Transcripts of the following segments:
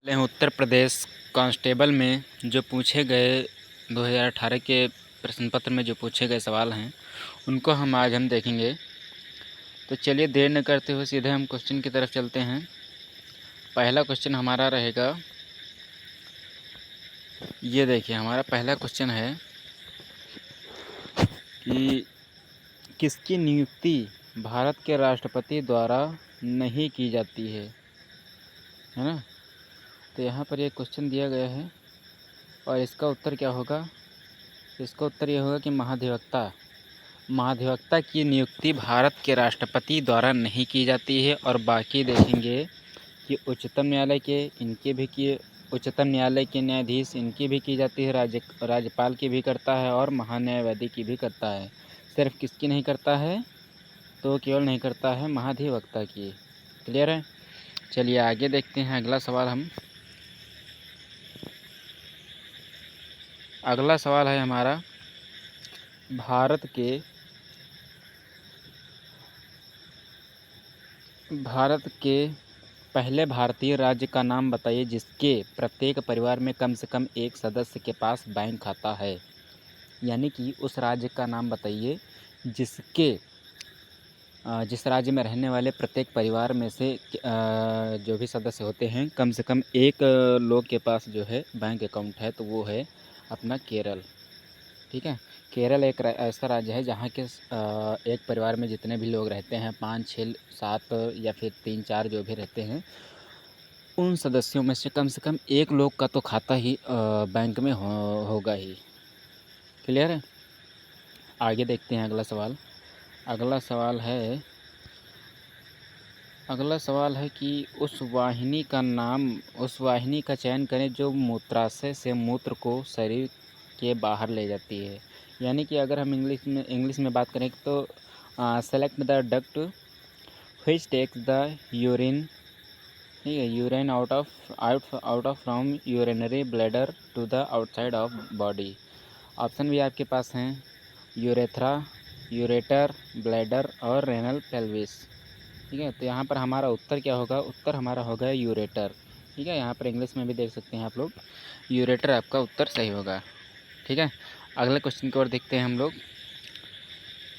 हैं उत्तर प्रदेश कांस्टेबल में जो पूछे गए 2018 के प्रश्न पत्र में जो पूछे गए सवाल हैं उनको आज हम देखेंगे। तो चलिए देर न करते हुए सीधे हम क्वेश्चन की तरफ चलते हैं। पहला क्वेश्चन हमारा रहेगा, ये देखिए हमारा पहला क्वेश्चन है कि किसकी नियुक्ति भारत के राष्ट्रपति द्वारा नहीं की जाती है ना। तो यहाँ पर ये क्वेश्चन दिया गया है और इसका उत्तर क्या होगा। इसका उत्तर ये होगा कि महाधिवक्ता की नियुक्ति भारत के राष्ट्रपति द्वारा नहीं की जाती है। और बाकी देखेंगे कि उच्चतम न्यायालय के न्यायाधीश इनकी भी की जाती है, राज्यपाल की भी करता है और महान्यायवादी की भी करता है। सिर्फ किसकी नहीं करता है, तो केवल नहीं करता है महाधिवक्ता की। क्लियर है। चलिए आगे देखते हैं अगला सवाल है हमारा, भारत के पहले भारतीय राज्य का नाम बताइए जिसके प्रत्येक परिवार में कम से कम एक सदस्य के पास बैंक खाता है। यानी कि उस राज्य का नाम बताइए जिस राज्य में रहने वाले प्रत्येक परिवार में से जो भी सदस्य होते हैं कम से कम एक लोग के पास जो है बैंक अकाउंट है, तो वो है अपना केरल। ठीक है। केरल एक ऐसा राज्य है जहाँ के एक परिवार में जितने भी लोग रहते हैं 5, 6, 7 या फिर 3, 4 जो भी रहते हैं, उन सदस्यों में से कम एक लोग का तो खाता ही बैंक में होगा ही। क्लियर है। आगे देखते हैं अगला सवाल। अगला सवाल है कि उस वाहिनी का चयन करें जो मूत्राशय से मूत्र को शरीर के बाहर ले जाती है। यानी कि अगर हम इंग्लिश में बात करें तो select the duct which takes the urine, ठीक है, urine out of from urinary bladder to the outside of body. Option भी आपके पास हैं, यूरेथ्रा, यूरेटर, ब्लैडर और रेनल पेल्विस। ठीक है। तो यहाँ पर हमारा उत्तर क्या होगा, उत्तर हमारा होगा यूरेटर। ठीक है। यहाँ पर इंग्लिश में भी देख सकते हैं आप लोग, यूरेटर आपका उत्तर सही होगा। ठीक है। अगले क्वेश्चन की ओर देखते हैं हम लोग।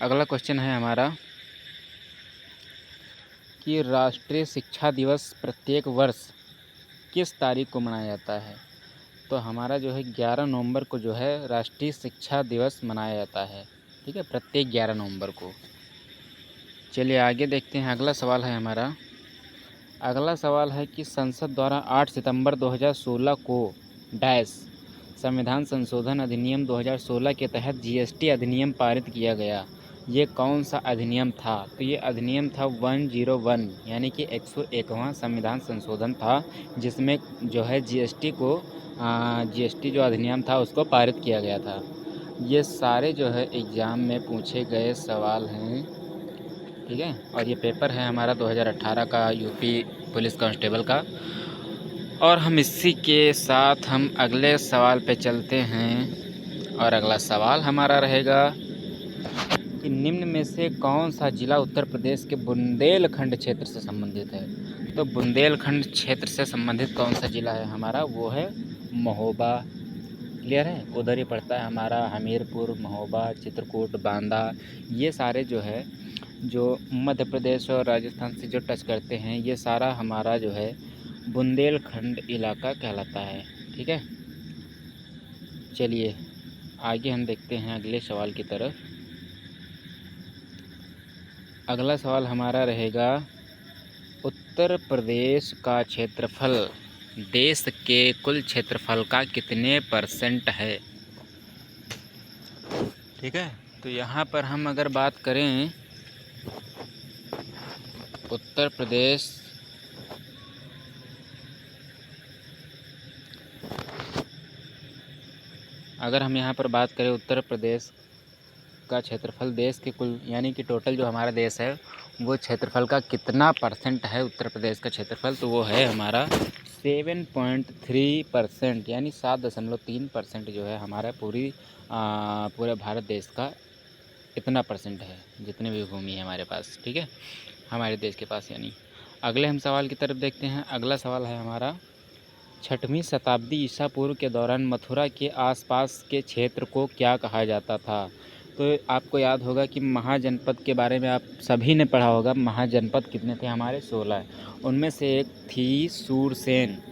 अगला क्वेश्चन है हमारा कि राष्ट्रीय शिक्षा दिवस प्रत्येक वर्ष किस तारीख को मनाया जाता है। तो हमारा जो है 11 नवंबर को जो है राष्ट्रीय शिक्षा दिवस मनाया जाता है। ठीक है, प्रत्येक 11 नवंबर को। चलिए आगे देखते हैं। अगला सवाल है कि संसद द्वारा 8 सितंबर 2016 को डैश संविधान संशोधन अधिनियम 2016 के तहत जीएसटी अधिनियम पारित किया गया। ये कौन सा अधिनियम था। तो ये अधिनियम था 101, यानी कि 101वां संविधान संशोधन था, जिसमें जो है जीएसटी जो अधिनियम था उसको पारित किया गया था। ये सारे जो है एग्ज़ाम में पूछे गए सवाल हैं। ठीक है। और ये पेपर है हमारा 2018 का यूपी पुलिस कांस्टेबल का। और हम इसी के साथ हम अगले सवाल पे चलते हैं। और अगला सवाल हमारा रहेगा कि निम्न में से कौन सा जिला उत्तर प्रदेश के बुंदेलखंड क्षेत्र से संबंधित है। तो बुंदेलखंड क्षेत्र से संबंधित कौन सा जिला है हमारा, वो है महोबा। क्लियर है। उधर ही पड़ता है हमारा हमीरपुर, महोबा, चित्रकूट, बांदा। ये सारे जो है जो मध्य प्रदेश और राजस्थान से जो टच करते हैं, ये सारा हमारा जो है बुंदेलखंड इलाका कहलाता है। ठीक है। चलिए आगे हम देखते हैं अगले सवाल की तरफ। अगला सवाल हमारा रहेगा, उत्तर प्रदेश का क्षेत्रफल देश के कुल क्षेत्रफल का कितने % है। ठीक है। तो यहाँ पर हम अगर बात करें उत्तर प्रदेश उत्तर प्रदेश का क्षेत्रफल देश के कुल, यानी कि टोटल जो हमारा देश है वो क्षेत्रफल का कितना % है उत्तर प्रदेश का क्षेत्रफल, तो वो है हमारा 7.3%, यानी 7.3% जो है हमारा पूरे भारत देश का इतना % है, जितने भी भूमि है हमारे पास। ठीक है, हमारे देश के पास। यानी अगले हम सवाल की तरफ देखते हैं। अगला सवाल है हमारा छठवीं शताब्दी ईसा पूर्व के दौरान मथुरा के आसपास के क्षेत्र को क्या कहा जाता था? तो आपको याद होगा कि महाजनपद के बारे में आप सभी ने पढ़ा होगा। महाजनपद कितने थे हमारे? 16। उनमें से एक थी सूरसेन।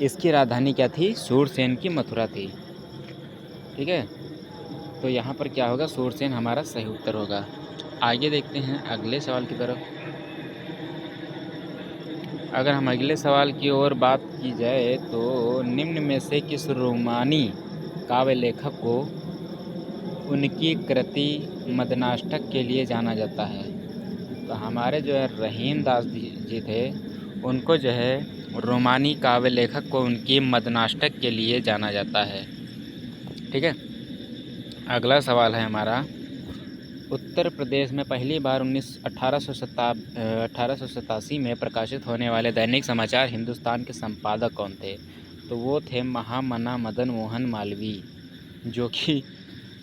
इसकी राजधानी क्या थी? सूरसेन की मथुरा थी। ठीक है, तो यहाँ पर क्या होगा? सूरसेन हमारा सही उत्तर होगा। आगे देखते हैं अगले सवाल की तरफ। अगर हम अगले सवाल की ओर बात की जाए तो निम्न में से किस रोमानी काव्य लेखक को उनकी कृति मदनाष्टक के लिए जाना जाता है? तो हमारे जो है रहीम दास जी थे, उनको जो है रोमानी काव्य लेखक को उनकी मदनाष्टक के लिए जाना जाता है। ठीक है, अगला सवाल है हमारा, उत्तर प्रदेश में पहली बार 1887 में प्रकाशित होने वाले दैनिक समाचार हिंदुस्तान के संपादक कौन थे? तो वो थे महामना मदन मोहन मालवीय, जो कि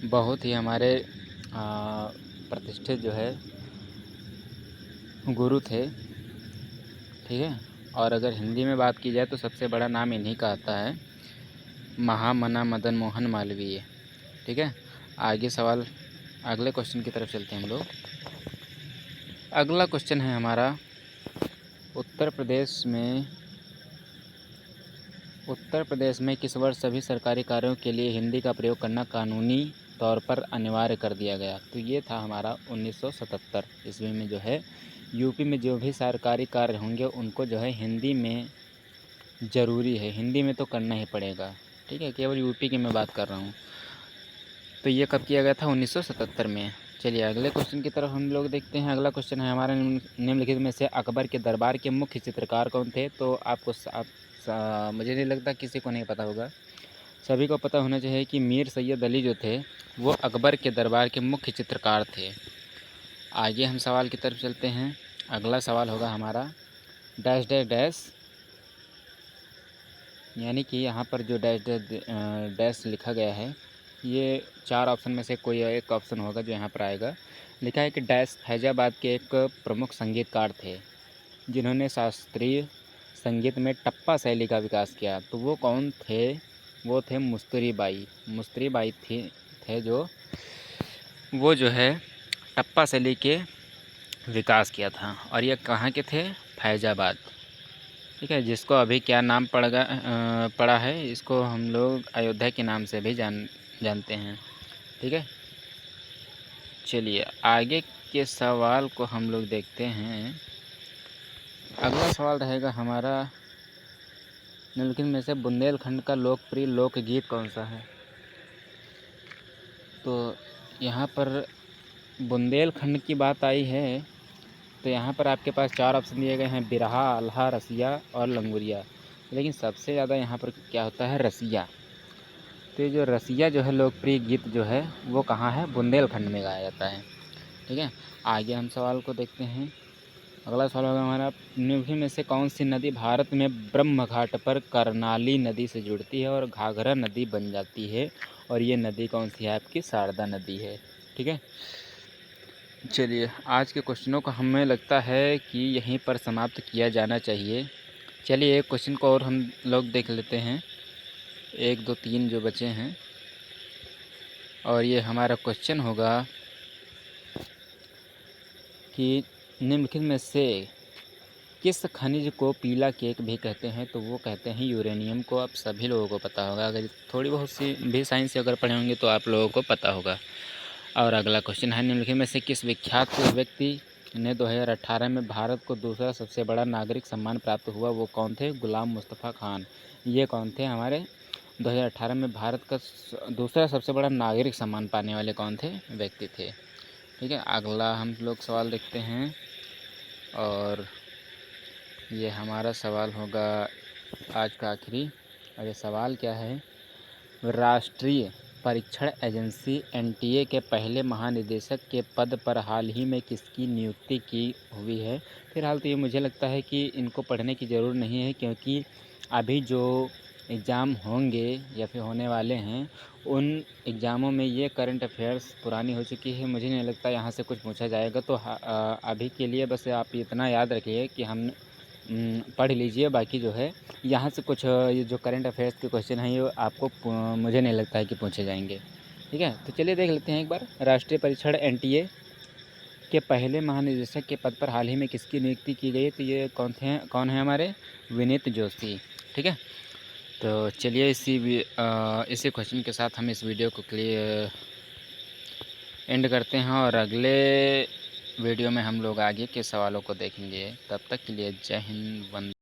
बहुत ही हमारे प्रतिष्ठित जो है गुरु थे। ठीक है, और अगर हिंदी में बात की जाए तो सबसे बड़ा नाम इन्हीं का आता है, महामना मदन मोहन मालवीय। ठीक है, आगे सवाल, अगले क्वेश्चन की तरफ चलते हैं हम लोग। अगला क्वेश्चन है हमारा, उत्तर प्रदेश में किस वर्ष सभी सरकारी कार्यों के लिए हिंदी का प्रयोग करना कानूनी तौर पर अनिवार्य कर दिया गया? तो ये था हमारा 1977 ईस्वी में जो है यूपी में जो भी सरकारी कार्य होंगे उनको जो है हिंदी में ज़रूरी है, हिंदी में तो करना ही पड़ेगा। ठीक है, केवल यूपी की मैं बात कर रहा हूँ। तो ये कब किया गया था? 1977 में। चलिए अगले क्वेश्चन की तरफ हम लोग देखते हैं। अगला क्वेश्चन है हमारा, निम्नलिखित में से अकबर के दरबार के मुख्य चित्रकार कौन थे? तो मुझे नहीं लगता किसी को नहीं पता होगा, सभी को पता होना चाहिए कि मीर सैयद अली जो थे वो अकबर के दरबार के मुख्य चित्रकार थे। आगे हम सवाल की तरफ चलते हैं। अगला सवाल होगा हमारा, डैश डैश डैश, यानी कि यहाँ पर जो डैश डैश डैश लिखा गया है, ये 4 ऑप्शन में से कोई एक ऑप्शन होगा जो यहाँ पर आएगा। लिखा है कि डैश फैजाबाद के एक प्रमुख संगीतकार थे जिन्होंने शास्त्रीय संगीत में टप्पा शैली का विकास किया। तो वो कौन थे? वो थे मुस्तरी बाई। मुस्तरी बाई थे वो जो है टप्पा शैली के विकास किया था, और ये कहाँ के थे? फैजाबाद। ठीक है, जिसको अभी क्या नाम पड़ा है, इसको हम लोग अयोध्या के नाम से भी जानते हैं। ठीक है, चलिए आगे के सवाल को हम लोग देखते हैं। अगला सवाल रहेगा हमारा, निम्नलिखित में से बुंदेलखंड का लोकप्रिय लोकगीत कौन सा है? तो यहाँ पर बुंदेलखंड की बात आई है तो यहाँ पर आपके पास 4 ऑप्शन दिए गए हैं, बिरहा, आल्हा, रसिया और लंगूरिया। लेकिन सबसे ज़्यादा यहाँ पर क्या होता है? रसिया। तो ये जो रसिया जो है लोकप्रिय गीत जो है वो कहाँ है? बुंदेलखंड में गाया जाता है। ठीक है, आगे हम सवाल को देखते हैं। अगला सवाल होगा हमारा, निम्नलिखित में से कौन सी नदी भारत में ब्रह्म घाट पर कर्नाली नदी से जुड़ती है और घाघरा नदी बन जाती है? और ये नदी कौन सी है? आपकी शारदा नदी है। ठीक है, चलिए आज के क्वेश्चनों को हमें लगता है कि यहीं पर समाप्त किया जाना चाहिए। चलिए एक क्वेश्चन को और हम लोग देख लेते हैं, 1 2 3 जो बचे हैं। और ये हमारा क्वेश्चन होगा कि निम्नलिखित में से किस खनिज को पीला केक भी कहते हैं? तो वो कहते हैं यूरेनियम को। आप सभी लोगों को पता होगा, अगर थोड़ी बहुत सी भी साइंस से अगर पढ़े होंगे तो आप लोगों को पता होगा। और अगला क्वेश्चन है, निम्नलिखित में से किस विख्यात व्यक्ति ने 2018 में भारत को दूसरा सबसे बड़ा नागरिक सम्मान प्राप्त हुआ? वो कौन थे? गुलाम मुस्तफ़ा खान। ये कौन थे? हमारे 2018 में भारत का दूसरा सबसे बड़ा नागरिक सम्मान पाने वाले कौन थे? व्यक्ति थे। ठीक है, अगला हम लोग सवाल देखते हैं, और ये हमारा सवाल होगा आज का आखिरी। और ये सवाल क्या है, राष्ट्रीय परीक्षण एजेंसी एनटीए के पहले महानिदेशक के पद पर हाल ही में किसकी नियुक्ति की हुई है? फिलहाल तो ये मुझे लगता है कि इनको पढ़ने की ज़रूरत नहीं है, क्योंकि अभी जो एग्ज़ाम होंगे या फिर होने वाले हैं उन एग्ज़ामों में ये करंट अफेयर्स पुरानी हो चुकी है। मुझे नहीं लगता यहाँ से कुछ पूछा जाएगा। तो अभी के लिए बस आप इतना याद रखिए कि पढ़ लीजिए। बाकी जो है यहाँ से कुछ ये जो करंट अफेयर्स के क्वेश्चन हैं ये आपको मुझे नहीं लगता है कि पूछे जाएंगे। ठीक है, तो चलिए देख लेते हैं एक बार। राष्ट्रीय परीक्षण एनटीए के पहले महानिदेशक के पद पर हाल ही में किसकी नियुक्ति की गई है? तो ये कौन है हमारे विनीत जोशी। ठीक है, तो चलिए इसी क्वेश्चन के साथ हम इस वीडियो को एंड करते हैं और अगले वीडियो में हम लोग आगे के सवालों को देखेंगे। तब तक के लिए जय हिंद, वंदे